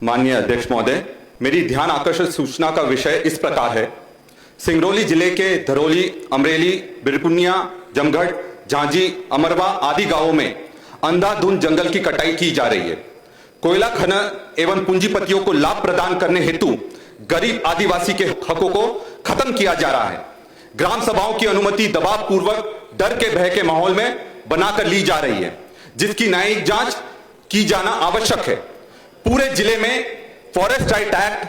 माननीय अध्यक्ष महोदय, मेरी ध्यान आकर्षित सूचना का विषय इस प्रकार है। सिंगरौली जिले के धरौली, अमरेली, बिरकुनिया, जमघट, झांझी, अमरवा आदि गांवों में अंधाधुंध जंगल की कटाई की जा रही है। कोयला खनन एवं पूंजीपतियों को लाभ प्रदान करने हेतु गरीब आदिवासी के हकों को खत्म किया जा रहा है। ग्राम सभाओं की अनुमति दबाव पूर्वक डर के भय के माहौल में बनाकर ली जा रही है, जिसकी न्यायिक जांच की जाना आवश्यक है। पूरे जिले में फॉरेस्ट राइट एक्ट,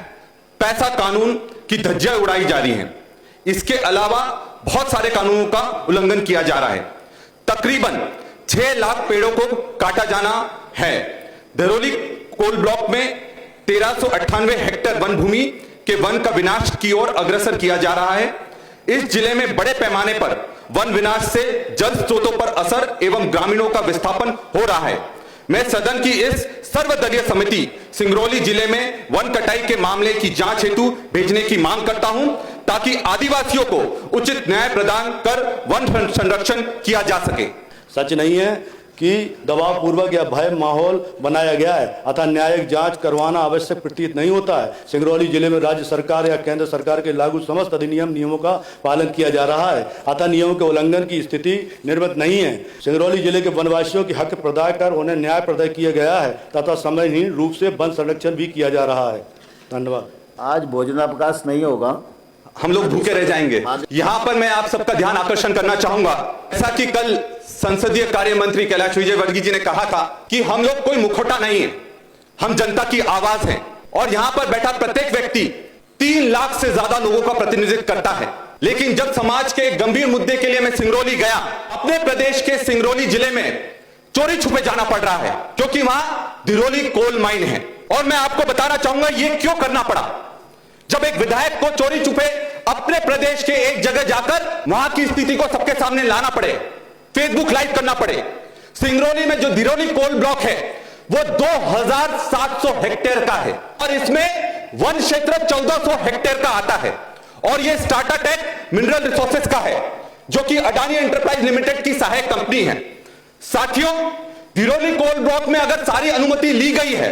पैसा कानून की धज्जियां उड़ाई जा रही हैं। इसके अलावा बहुत सारे कानूनों का उल्लंघन किया जा रहा है। तकरीबन 6 लाख पेड़ों को काटा जाना है। धरौली कोल ब्लॉक में 1398 हेक्टेयर वन भूमि के वन का विनाश की ओर अग्रसर किया जा रहा है। इस जिले में बड़े पैमाने पर वन विनाश से जल स्रोतों पर असर एवं ग्रामीणों का विस्थापन हो रहा है। मैं सदन की इस सर्वदलीय समिति सिंगरौली जिले में वन कटाई के मामले की जांच हेतु भेजने की मांग करता हूं, ताकि आदिवासियों को उचित न्याय प्रदान कर वन संरक्षण किया जा सके। सच नहीं है कि दबाव पूर्वक या भय माहौल बनाया गया है, अतः न्यायिक जांच करवाना आवश्यक प्रतीत नहीं होता है। सिंगरौली जिले में राज्य सरकार या केंद्र सरकार के लागू समस्त अधिनियम नियमों का पालन किया जा रहा है, अतः नियमों के उल्लंघन की स्थिति निर्मित नहीं है। सिंगरौली जिले के वनवासियों की हक प्रदान कर उन्हें न्याय प्रदान किया गया है तथा समयहीन रूप से वन संरक्षण भी किया जा रहा है। धन्यवाद। आज भोजनावकाश नहीं होगा, हम लोग भूखे रह जाएंगे। यहां पर मैं आप सबका ध्यान आकर्षण करना चाहूंगा, ऐसा कि कल संसदीय कार्य मंत्री कैलाश विजयवर्गीय जी ने कहा था कि हम लोग कोई मुखौटा नहीं है, हम जनता की आवाज हैं। और यहां पर बैठा प्रत्येक व्यक्ति 3 लाख से ज्यादा लोगों का प्रतिनिधित्व करता है। लेकिन जब समाज के गंभीर मुद्दे के लिए मैं सिंगरौली गया, अपने प्रदेश के सिंगरौली जिले में चोरी छुपे जाना पड़ रहा है, क्योंकि वहां धरौली कोल माइन है। और मैं आपको बताना चाहूंगा ये क्यों करना पड़ा। जब एक विधायक को चोरी छुपे अपने प्रदेश के एक जगह जाकर वहां की स्थिति को सबके सामने लाना पड़े, फेसबुक लाइव करना पड़े। सिंगरौली में जो धरौली कोल ब्लॉक है वो 2700 हेक्टेयर का है और इसमें वन क्षेत्र 1400 हेक्टेयर का आता है। और ये स्टार्टा टेक मिनरल रिसोर्सेज का है, जो कि अडानी एंटरप्राइज लिमिटेड की सहायक कंपनी है। साथियों, धरौली कोल ब्लॉक में अगर सारी अनुमति ली गई है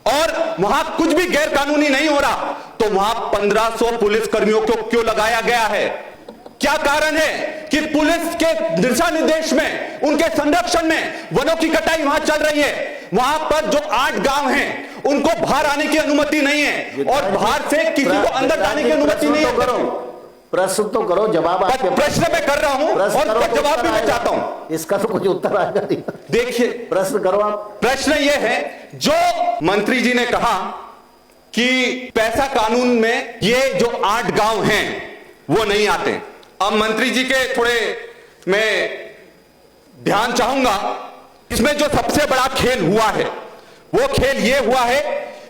और वहां कुछ भी गैर कानूनी नहीं हो रहा, तो वहां 1500 पुलिस कर्मियों को क्यों लगाया गया है? क्या कारण है कि पुलिस के दिशा निर्देश में, उनके संरक्षण में वनों की कटाई वहां चल रही है? वहां पर जो 8 गांव हैं उनको बाहर आने की अनुमति नहीं है और बाहर से किसी को अंदर जाने की अनुमति नहीं है। प्रश्न तो करो, जवाब आपके प्रश्न मैं कर रहा हूं और जवाब भी मैं चाहता हूं। इसका तो कुछ उत्तर आएगा नहीं। देखिए, प्रश्न करो आप। प्रश्न यह है, जो मंत्री जी ने कहा कि पैसा कानून में ये जो 8 गांव हैं वो नहीं आते। अब मंत्री जी के थोड़े मैं ध्यान चाहूंगा, इसमें जो सबसे बड़ा खेल हुआ है वो खेल ये हुआ है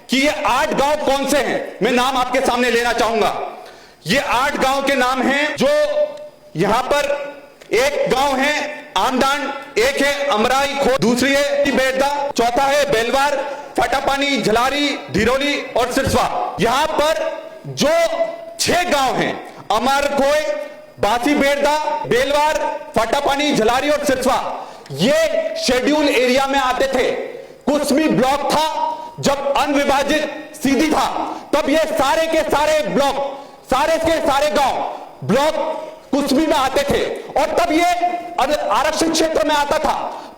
कि ये 8 गांव कौन से हैं। मैं नाम आपके सामने लेना चाहूंगा। ये 8 गांव के नाम हैं, जो यहां पर एक गांव है आमडांड, एक है अमराई खो, दूसरी है बेड़दा, चौथा है बेलवार, फटापानी, झलारी, धरौली और सिरसवा। यहां पर जो 6 गांव हैं, अमरखोय, बासी बेड़दा, बेलवार, फटापानी, झलारी और सिरसवा, ये शेड्यूल एरिया में आते थे। कुसमी ब्लॉक था, जब अनविभाजित सीधी था, तब ये सारे के सारे ब्लॉक, सारे के सारे गांव ब्लॉक कुसमी में आते थे और तब ये आरक्षित क्षेत्र में आता था।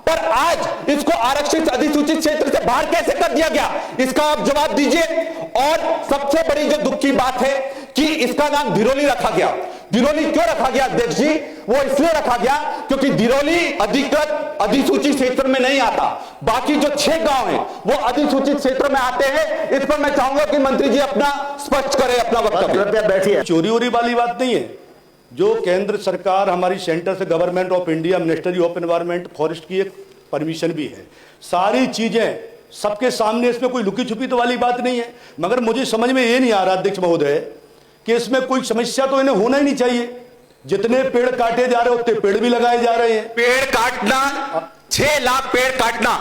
पर आज इसको आरक्षित अधिसूचित क्षेत्र से बाहर कैसे कर दिया गया, इसका आप जवाब दीजिए। और सबसे बड़ी जो दुख की बात है कि इसका नाम धरौली रखा गया। धरौली क्यों रखा गया अध्यक्ष जी? वो इसलिए रखा गया क्योंकि धरौली अधिकृत अधिसूचित क्षेत्र में नहीं आता। बाकी जो 6 गांव हैं वो अधिसूचित क्षेत्र में आते हैं। इस पर मैं चाहूंगा कि मंत्री जी अपना स्पष्ट करें अपना वक्तव्य। बैठिए। चोरी वोरी वाली बात नहीं है। जो केंद्र सरकार हमारी सेंटर से government of India ministry of environment forest की एक परमिशन भी है। सारी चीजें सबके सामने, इसमें कोई लुकी छुपी तो वाली बात नहीं है। मगर मुझे समझ में ये नहीं आ रहा अध्यक्ष महोदय कि इसमें कोई समस्या तो इन्हें होना ही नहीं चाहिए। जितने पेड़ काटे जा रहे हैं उतने पेड़ भी लगाए जा रहे हैं। पेड़ काटना, 6 लाख पेड़ काटना,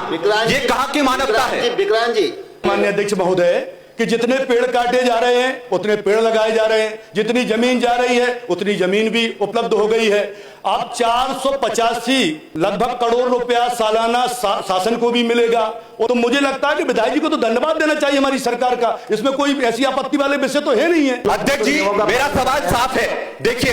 ये कहां की मानवता है? विक्रांत जी, माननीय अध्यक्ष महोदय, कि जितने पेड़ काटे जा रहे हैं उतने पेड़ लगाए जा रहे हैं, जितनी जमीन जा रही है उतनी जमीन भी उपलब्ध हो गई है। अब 485 लगभग करोड़ रुपया सालाना शासन को भी मिलेगा। और तो मुझे लगता है कि विधायक जी को तो धन्यवाद देना चाहिए हमारी सरकार का, इसमें कोई ऐसी आपत्ति वाले विषय तो है नहीं है। अध्यक्ष जी, मेरा सवाल साफ है। देखिए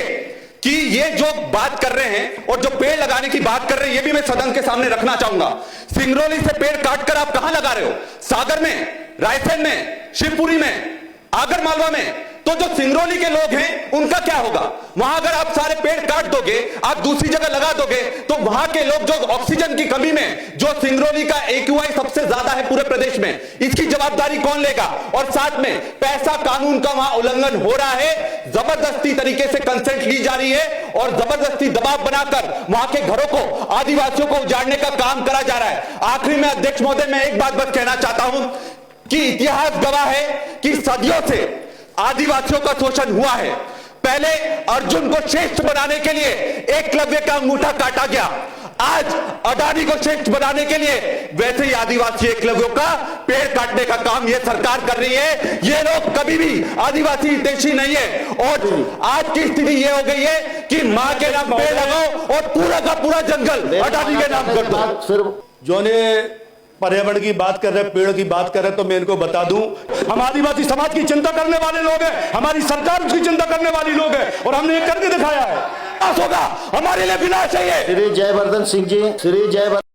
कि ये जो बात कर रहे हैं और जो पेड़ लगाने की बात कर रहे हैं, ये भी मैं सदन के सामने रखना चाहूंगा। सिंगरौली से पेड़ काटकर आप कहां लगा रहे हो? सागर में, रायसेन में, शिवपुरी में, आगर मालवा में। तो जो सिंगरौली के लोग हैं उनका क्या होगा? वहां अगर आप सारे पेड़ काट दोगे, आप दूसरी जगह लगा दोगे, तो वहां के लोग जो ऑक्सीजन की कमी में, जो सिंगरौली का AQI सबसे ज्यादा है पूरे प्रदेश में, इसकी जवाबदारी कौन लेगा? और साथ में पैसा कानून का वहां उल्लंघन हो रहा है, जबरदस्ती तरीके से कंसेंट ली जा रही है और जबरदस्ती दबाव बनाकर वहां के घरों को, आदिवासियों को उजाड़ने का काम करा जा रहा है। आखिरी में अध्यक्ष महोदय, मैं एक बात बस कहना चाहता हूं कि इतिहास गवाह है कि सदियों से आदिवासियों का शोषण हुआ है। पहले अर्जुन को श्रेष्ठ बनाने के लिए एकलव्य का अंगूठा काटा गया, आज अडानी को श्रेष्ठ बनाने के लिए वैसे ही आदिवासी एकलव्यों का पेड़ काटने का काम ये सरकार कर रही है। ये लोग कभी भी आदिवासी हितैषी नहीं है और आज की स्थिति ये हो गई है कि मां के नाम पेड़ लगाओ और पूरा का पूरा जंगल अडानी के नाम कर दो। सिर्फ जो ने पर्यावरण की बात कर रहे, पेड़ की बात कर रहे, तो मैं इनको बता दूं, हम आदिवासी समाज की चिंता करने वाले लोग हैं, हमारी सरकार उसकी चिंता करने वाली लोग हैं और हमने ये करके दिखाया है। होगा हमारे लिए विनाश है ये। श्री जयवर्धन सिंह जी, श्री जयवर्धन